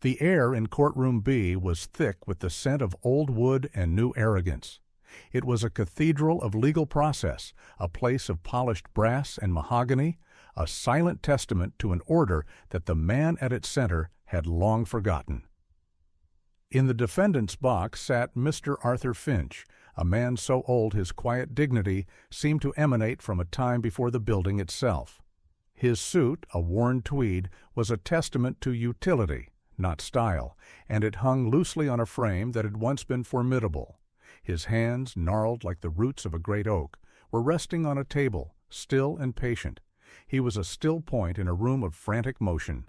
The air in Courtroom B was thick with the scent of old wood and new arrogance. It was a cathedral of legal process, a place of polished brass and mahogany, a silent testament to an order that the man at its center had long forgotten. In the defendant's box sat Mr. Arthur Finch, a man so old his quiet dignity seemed to emanate from a time before the building itself. His suit, a worn tweed, was a testament to utility, not style, and it hung loosely on a frame that had once been formidable. His hands, gnarled like the roots of a great oak, were resting on a table, still and patient. He was a still point in a room of frantic motion.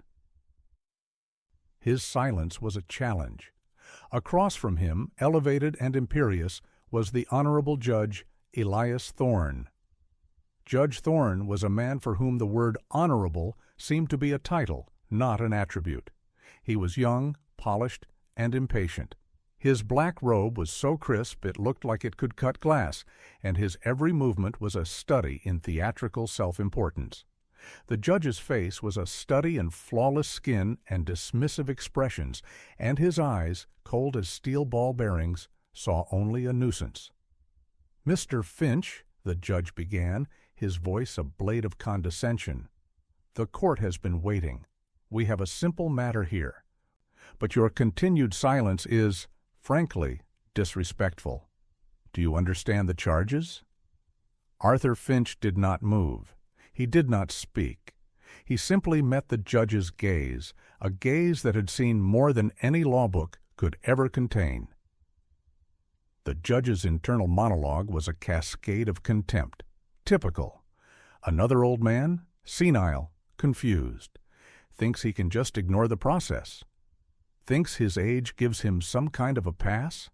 His silence was a challenge. Across from him, elevated and imperious, was the Honorable Judge Elias Thorne. Judge Thorne was a man for whom the word honorable seemed to be a title, not an attribute. He was young, polished, and impatient. His black robe was so crisp it looked like it could cut glass, and his every movement was a study in theatrical self-importance. The judge's face was a study in flawless skin and dismissive expressions, and his eyes, cold as steel ball bearings, saw only a nuisance. "Mr. Finch," the judge began, his voice a blade of condescension, "the court has been waiting. We have a simple matter here. But your continued silence is, frankly, disrespectful. Do you understand the charges?" Arthur Finch did not move. He did not speak. He simply met the judge's gaze, a gaze that had seen more than any law book could ever contain. The judge's internal monologue was a cascade of contempt. Typical. Another old man, senile, confused. Thinks he can just ignore the process. Thinks his age gives him some kind of a pass?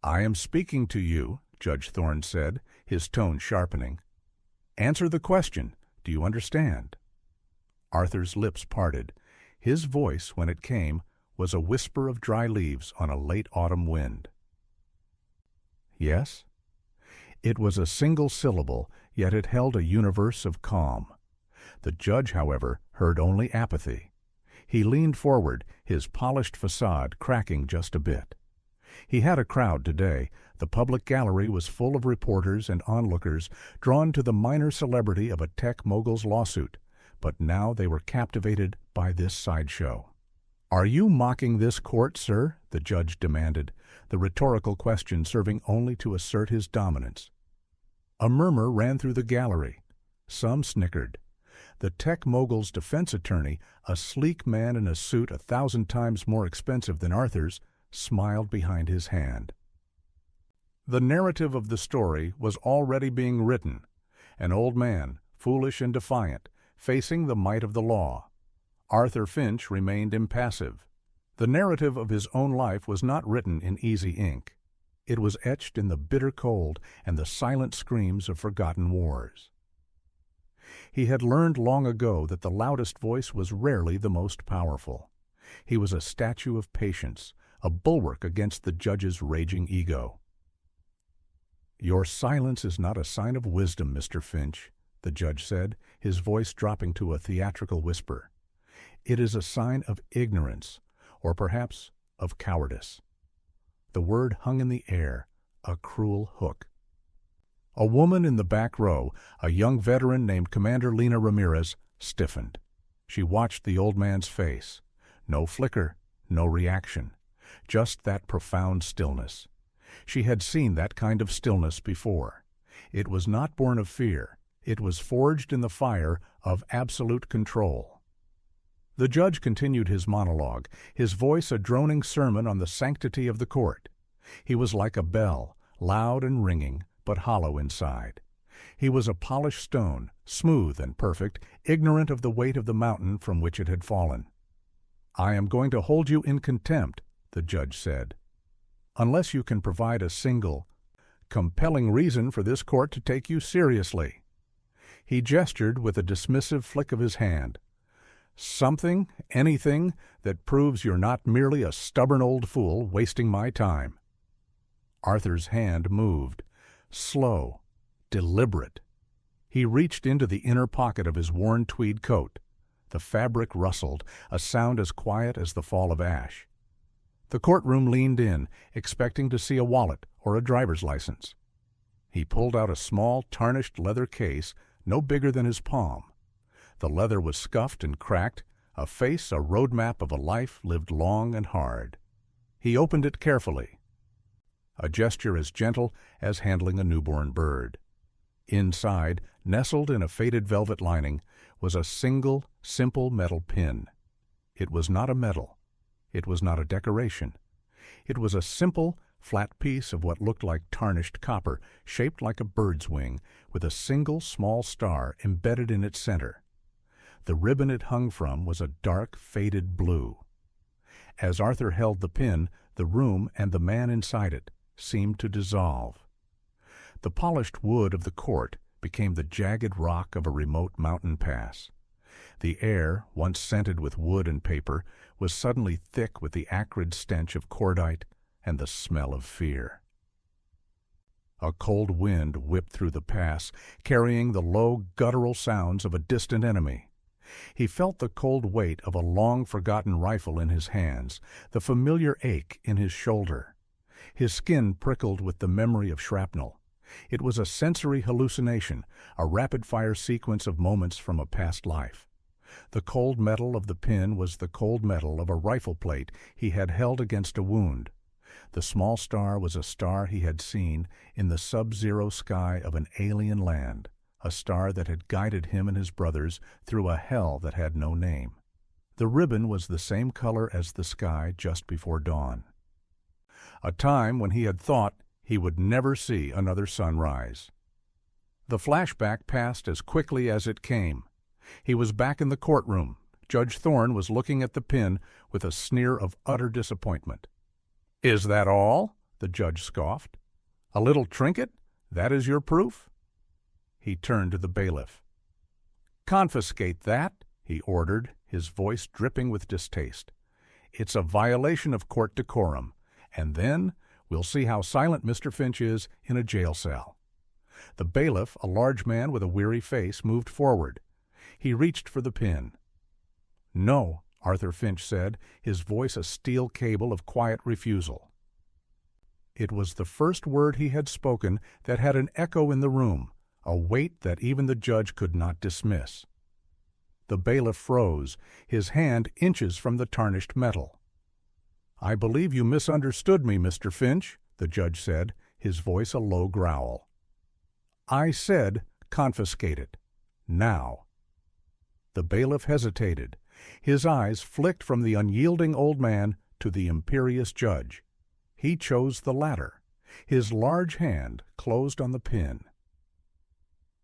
"I am speaking to you," Judge Thorne said, his tone sharpening. "Answer the question. Do you understand?" Arthur's lips parted. His voice, when it came, was a whisper of dry leaves on a late autumn wind. "Yes?" It was a single syllable, yet it held a universe of calm. The judge, however, heard only apathy. He leaned forward, his polished facade cracking just a bit. He had a crowd today. The public gallery was full of reporters and onlookers drawn to the minor celebrity of a tech mogul's lawsuit, but now they were captivated by this sideshow. "Are you mocking this court, sir?" the judge demanded, the rhetorical question serving only to assert his dominance. A murmur ran through the gallery. Some snickered. The tech mogul's defense attorney, a sleek man in a suit 1,000 times more expensive than Arthur's, smiled behind his hand. The narrative of the story was already being written. An old man, foolish and defiant, facing the might of the law. Arthur Finch remained impassive. The narrative of his own life was not written in easy ink. It was etched in the bitter cold and the silent screams of forgotten wars. He had learned long ago that the loudest voice was rarely the most powerful. He was a statue of patience, a bulwark against the judge's raging ego. "Your silence is not a sign of wisdom, Mr. Finch," the judge said, his voice dropping to a theatrical whisper. "It is a sign of ignorance, or perhaps of cowardice." The word hung in the air, a cruel hook. A woman in the back row, a young veteran named Commander Lena Ramirez, stiffened. She watched the old man's face. No flicker, no reaction. Just that profound stillness. She had seen that kind of stillness before. It was not born of fear. It was forged in the fire of absolute control. The judge continued his monologue, his voice a droning sermon on the sanctity of the court. He was like a bell, loud and ringing, but hollow inside. He was a polished stone, smooth and perfect, ignorant of the weight of the mountain from which it had fallen. "I am going to hold you in contempt," the judge said, "unless you can provide a single, compelling reason for this court to take you seriously." He gestured with a dismissive flick of his hand. "Something, anything, that proves you're not merely a stubborn old fool wasting my time." Arthur's hand moved, slow, deliberate. He reached into the inner pocket of his worn tweed coat. The fabric rustled, a sound as quiet as the fall of ash. The courtroom leaned in, expecting to see a wallet or a driver's license. He pulled out a small, tarnished leather case, no bigger than his palm. The leather was scuffed and cracked, a face a roadmap of a life lived long and hard. He opened it carefully, a gesture as gentle as handling a newborn bird. Inside, nestled in a faded velvet lining, was a single, simple metal pin. It was not a medal. It was not a decoration. It was a simple, flat piece of what looked like tarnished copper, shaped like a bird's wing, with a single small star embedded in its center. The ribbon it hung from was a dark, faded blue. As Arthur held the pin, the room and the man inside it seemed to dissolve. The polished wood of the court became the jagged rock of a remote mountain pass. The air, once scented with wood and paper, was suddenly thick with the acrid stench of cordite and the smell of fear. A cold wind whipped through the pass, carrying the low, guttural sounds of a distant enemy. He felt the cold weight of a long-forgotten rifle in his hands, the familiar ache in his shoulder. His skin prickled with the memory of shrapnel. It was a sensory hallucination, a rapid-fire sequence of moments from a past life. The cold metal of the pin was the cold metal of a rifle plate he had held against a wound. The small star was a star he had seen in the sub-zero sky of an alien land, a star that had guided him and his brothers through a hell that had no name. The ribbon was the same color as the sky just before dawn. A time when he had thought he would never see another sunrise. The flashback passed as quickly as it came. He was back in the courtroom. Judge Thorne was looking at the pin with a sneer of utter disappointment. "Is that all?" the judge scoffed. "A little trinket? That is your proof?" He turned to the bailiff. "Confiscate that," he ordered, his voice dripping with distaste. "It's a violation of court decorum, and then we'll see how silent Mr. Finch is in a jail cell." The bailiff, a large man with a weary face, moved forward. He reached for the pin. "No," Arthur Finch said, his voice a steel cable of quiet refusal. It was the first word he had spoken that had an echo in the room, a weight that even the judge could not dismiss. The bailiff froze, his hand inches from the tarnished metal. "I believe you misunderstood me, Mr. Finch," the judge said, his voice a low growl. "I said confiscate it. Now." The bailiff hesitated. His eyes flicked from the unyielding old man to the imperious judge. He chose the latter. His large hand closed on the pin.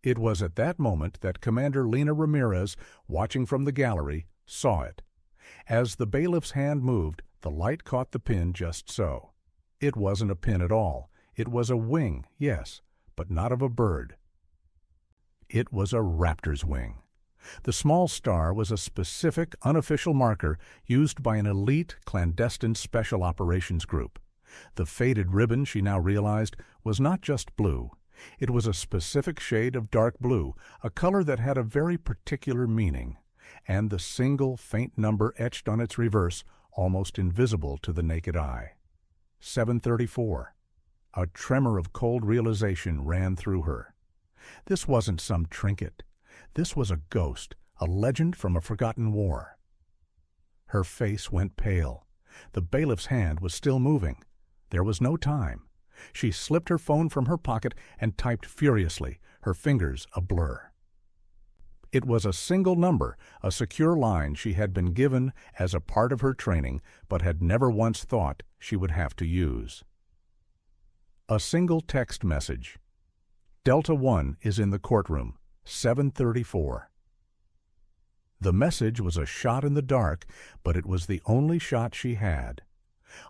It was at that moment that Commander Lena Ramirez, watching from the gallery, saw it. As the bailiff's hand moved, the light caught the pin just so. It wasn't a pin at all. It was a wing, yes, but not of a bird. It was a raptor's wing. The small star was a specific, unofficial marker used by an elite, clandestine special operations group. The faded ribbon, she now realized, was not just blue. It was a specific shade of dark blue, a color that had a very particular meaning, and the single, faint number etched on its reverse, almost invisible to the naked eye. 734. A tremor of cold realization ran through her. This wasn't some trinket. This was a ghost, a legend from a forgotten war. Her face went pale. The bailiff's hand was still moving. There was no time. She slipped her phone from her pocket and typed furiously, her fingers a blur. It was a single number, a secure line she had been given as a part of her training, but had never once thought she would have to use. A single text message. Delta 1 is in the courtroom, 7:34. The message was a shot in the dark, but it was the only shot she had.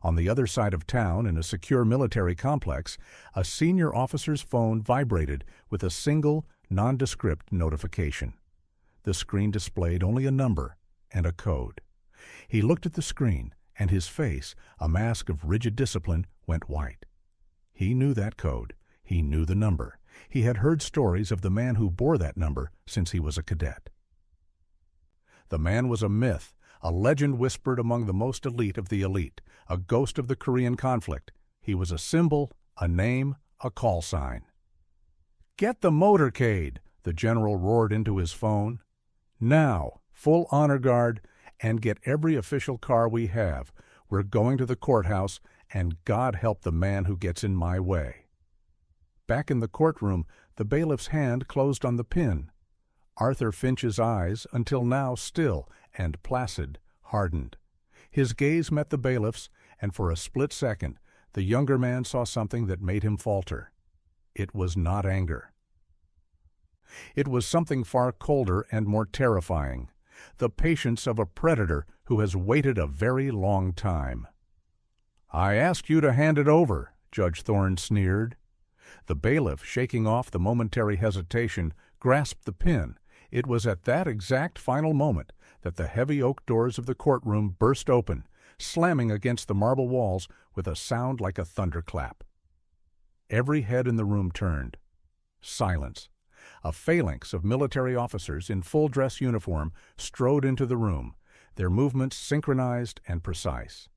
On the other side of town, in a secure military complex, a senior officer's phone vibrated with a single, nondescript notification. The screen displayed only a number and a code. He looked at the screen, and his face, a mask of rigid discipline, went white. He knew that code. He knew the number. He had heard stories of the man who bore that number since he was a cadet. The man was a myth, a legend whispered among the most elite of the elite, a ghost of the Korean conflict. He was a symbol, a name, a call sign. "Get the motorcade!" the general roared into his phone. "Now, full honor guard, and get every official car we have. We're going to the courthouse, and God help the man who gets in my way." Back in the courtroom, the bailiff's hand closed on the pin. Arthur Finch's eyes, until now still and placid, hardened. His gaze met the bailiff's, and for a split second, the younger man saw something that made him falter. It was not anger. It was something far colder and more terrifying, the patience of a predator who has waited a very long time. "I asked you to hand it over," Judge Thorne sneered. The bailiff, shaking off the momentary hesitation, grasped the pin. It was at that exact final moment that the heavy oak doors of the courtroom burst open, slamming against the marble walls with a sound like a thunderclap. Every head in the room turned. Silence. A phalanx of military officers in full-dress uniform strode into the room, their movements synchronized and precise.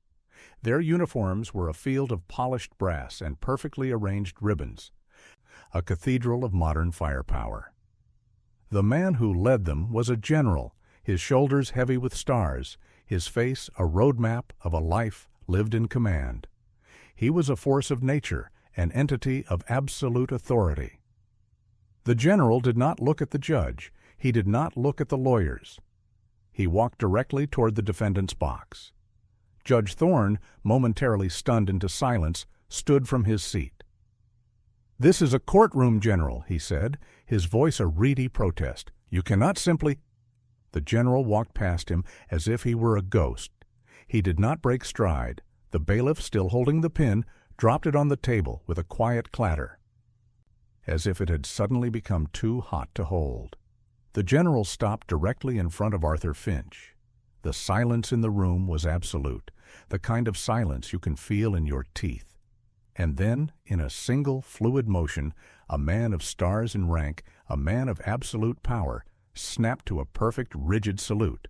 Their uniforms were a field of polished brass and perfectly arranged ribbons, a cathedral of modern firepower. The man who led them was a general, his shoulders heavy with stars, his face a roadmap of a life lived in command. He was a force of nature, an entity of absolute authority. The general did not look at the judge. He did not look at the lawyers. He walked directly toward the defendant's box. Judge Thorne, momentarily stunned into silence, stood from his seat. "This is a courtroom, General," he said, his voice a reedy protest. "You cannot simply—" The general walked past him as if he were a ghost. He did not break stride. The bailiff, still holding the pin, dropped it on the table with a quiet clatter, as if it had suddenly become too hot to hold. The general stopped directly in front of Arthur Finch. The silence in the room was absolute, the kind of silence you can feel in your teeth. And then, in a single fluid motion, a man of stars and rank, a man of absolute power, snapped to a perfect rigid salute.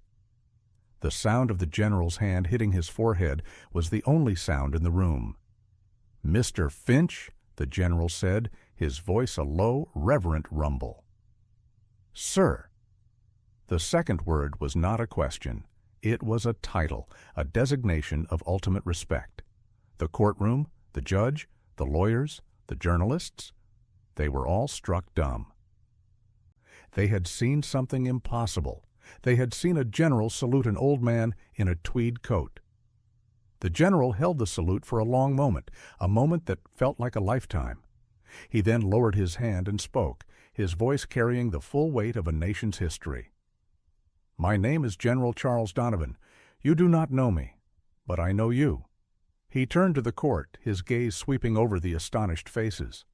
The sound of the general's hand hitting his forehead was the only sound in the room. "Mr. Finch," the general said, his voice a low, reverent rumble. "Sir." The second word was not a question. It was a title, a designation of ultimate respect. The courtroom, the judge, the lawyers, the journalists, they were all struck dumb. They had seen something impossible. They had seen a general salute an old man in a tweed coat. The general held the salute for a long moment, a moment that felt like a lifetime. He then lowered his hand and spoke, his voice carrying the full weight of a nation's history. "My name is General Charles Donovan. You do not know me, but I know you." He turned to the court, his gaze sweeping over the astonished faces.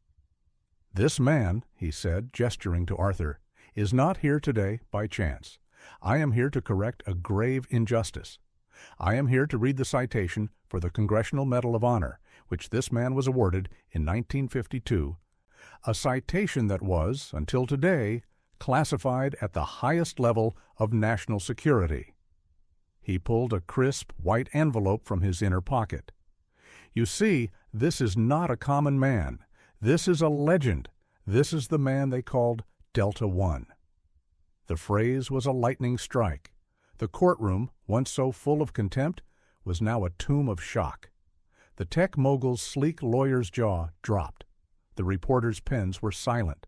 "This man," he said, gesturing to Arthur, "is not here today by chance. I am here to correct a grave injustice. I am here to read the citation for the Congressional Medal of Honor, which this man was awarded in 1952, a citation that was, until today, classified at the highest level of national security." He pulled a crisp, white envelope from his inner pocket. "You see, this is not a common man. This is a legend. This is the man they called Delta One." The phrase was a lightning strike. The courtroom, once so full of contempt, was now a tomb of shock. The tech mogul's sleek lawyer's jaw dropped. The reporters' pens were silent.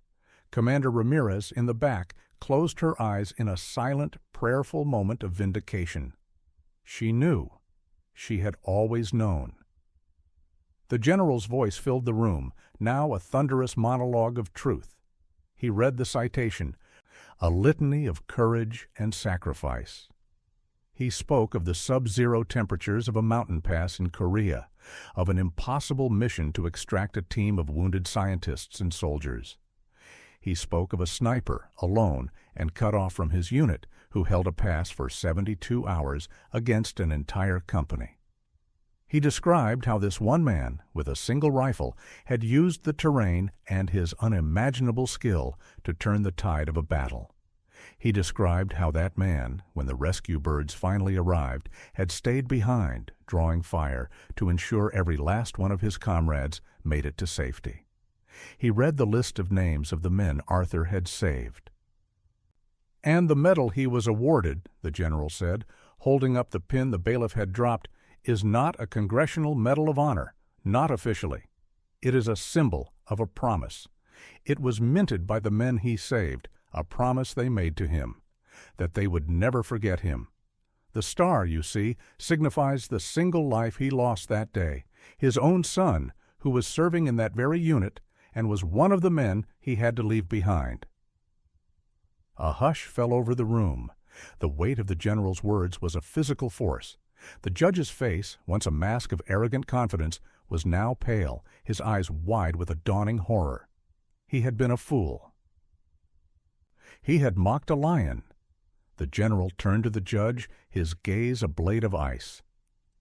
Commander Ramirez, in the back, closed her eyes in a silent, prayerful moment of vindication. She knew. She had always known. The general's voice filled the room, now a thunderous monologue of truth. He read the citation, a litany of courage and sacrifice. He spoke of the sub-zero temperatures of a mountain pass in Korea, of an impossible mission to extract a team of wounded scientists and soldiers. He spoke of a sniper, alone and cut off from his unit, who held a pass for 72 hours against an entire company. He described how this one man, with a single rifle, had used the terrain and his unimaginable skill to turn the tide of a battle. He described how that man, when the rescue birds finally arrived, had stayed behind, drawing fire, to ensure every last one of his comrades made it to safety. He read the list of names of the men Arthur had saved. "And the medal he was awarded," the general said, holding up the pin the bailiff had dropped, "is not a Congressional Medal of Honor, not officially. It is a symbol of a promise. It was minted by the men he saved, a promise they made to him, that they would never forget him. The star, you see, signifies the single life he lost that day, his own son, who was serving in that very unit and was one of the men he had to leave behind." A hush fell over the room. The weight of the general's words was a physical force. The judge's face, once a mask of arrogant confidence, was now pale, his eyes wide with a dawning horror. He had been a fool. He had mocked a lion. The general turned to the judge, his gaze a blade of ice.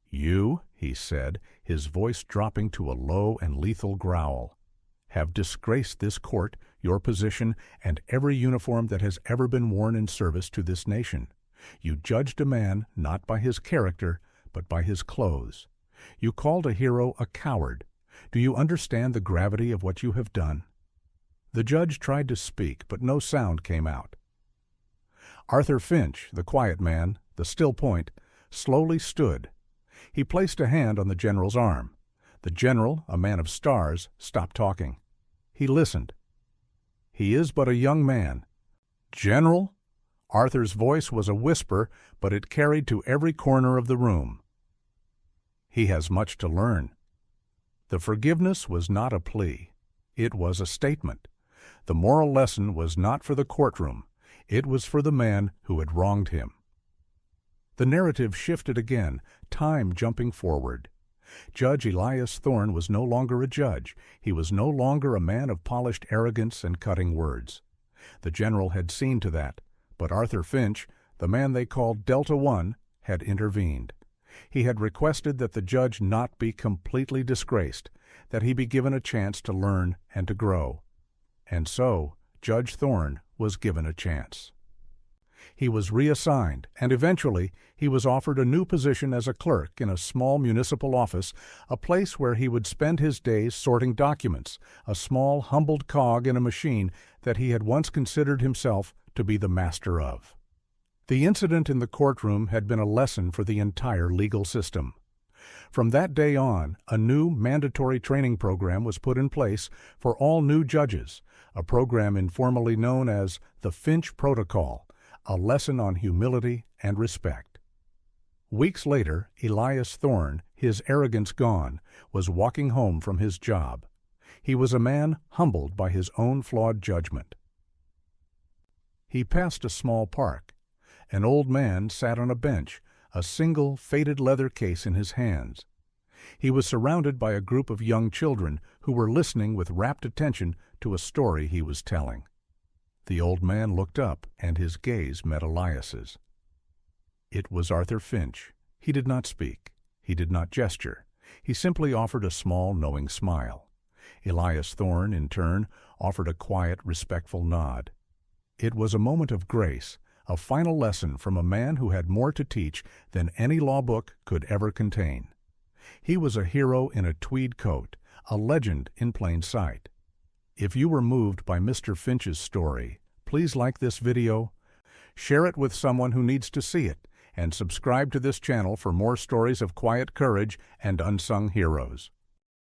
"You," he said, his voice dropping to a low and lethal growl, "have disgraced this court, your position, and every uniform that has ever been worn in service to this nation. You judged a man not by his character, but by his clothes. You called a hero a coward. Do you understand the gravity of what you have done?" The judge tried to speak, but no sound came out. Arthur Finch, the quiet man, the still point, slowly stood. He placed a hand on the general's arm. The general, a man of stars, stopped talking. He listened. "He is but a young man." "General?" Arthur's voice was a whisper, but it carried to every corner of the room. "He has much to learn." The forgiveness was not a plea. It was a statement. The moral lesson was not for the courtroom. It was for the man who had wronged him. The narrative shifted again, time jumping forward. Judge Elias Thorne was no longer a judge. He was no longer a man of polished arrogance and cutting words. The general had seen to that, but Arthur Finch, the man they called Delta One, had intervened. He had requested that the judge not be completely disgraced, that he be given a chance to learn and to grow. And so, Judge Thorne was given a chance. He was reassigned, and eventually he was offered a new position as a clerk in a small municipal office, a place where he would spend his days sorting documents, a small, humbled cog in a machine that he had once considered himself to be the master of. The incident in the courtroom had been a lesson for the entire legal system. From that day on, a new mandatory training program was put in place for all new judges, a program informally known as the Finch Protocol, a lesson on humility and respect. Weeks later, Elias Thorne, his arrogance gone, was walking home from his job. He was a man humbled by his own flawed judgment. He passed a small park. An old man sat on a bench, a single faded leather case in his hands. He was surrounded by a group of young children who were listening with rapt attention to a story he was telling. The old man looked up, and his gaze met Elias's. It was Arthur Finch. He did not speak. He did not gesture. He simply offered a small, knowing smile. Elias Thorne, in turn, offered a quiet, respectful nod. It was a moment of grace, a final lesson from a man who had more to teach than any law book could ever contain. He was a hero in a tweed coat, a legend in plain sight. If you were moved by Mr. Finch's story, please like this video, share it with someone who needs to see it, and subscribe to this channel for more stories of quiet courage and unsung heroes.